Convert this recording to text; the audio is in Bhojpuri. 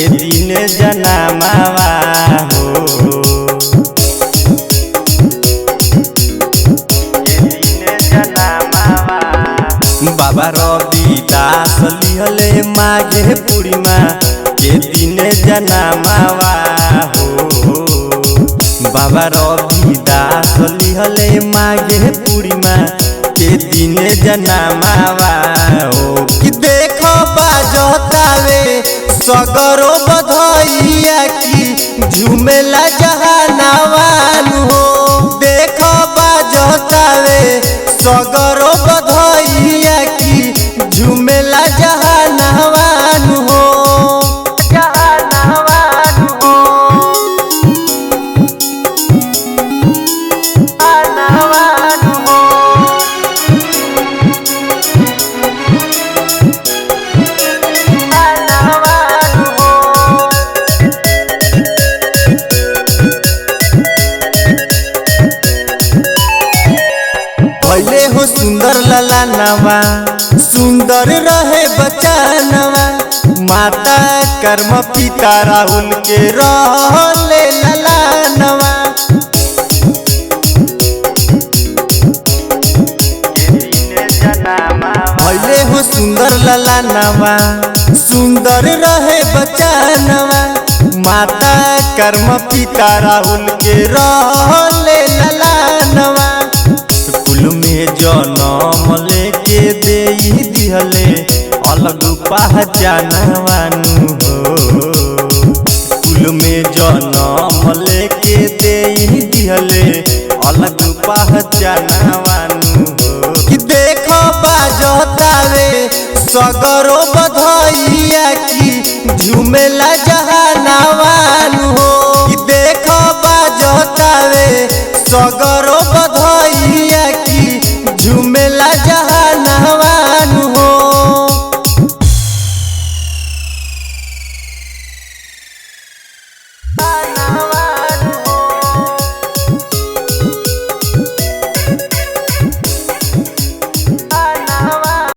के दिन जन्मावा हो, के दिन जन्मावा। बाबा रविदास लिहले माघे पूर्णिमा के दिन जन्मावा हो, बाबा रविदास लिहले माघे पूर्णिमा के दिन जन्मावा हो। कि देखो बाजतावे सगरो बधइया की झूमेला जहानावान हो, देखो बाजतावे सगरो बधइया की झूमेला जहानावान हो, जहानावान हो, जहानावान हो। भले हो सुंदर ललानवा, सुंदर रहे बचानवा, माता कर्म पिता राहुल के रहले ललानवा। भले हो सुंदर ललानवा, सुंदर रहे बचानवा, माता कर्म पिता राहुल के रहले ललानवा। कुल में जनम लेके देई दिहले अलग पहचानवानु हो, कुल में जनम लेके देई दिहले अलग पहचानवानु हो। कि देखो बाजतावे सगरो बधइया की झूमेला जहानावानु हो, कि देखो बाजतावे सगर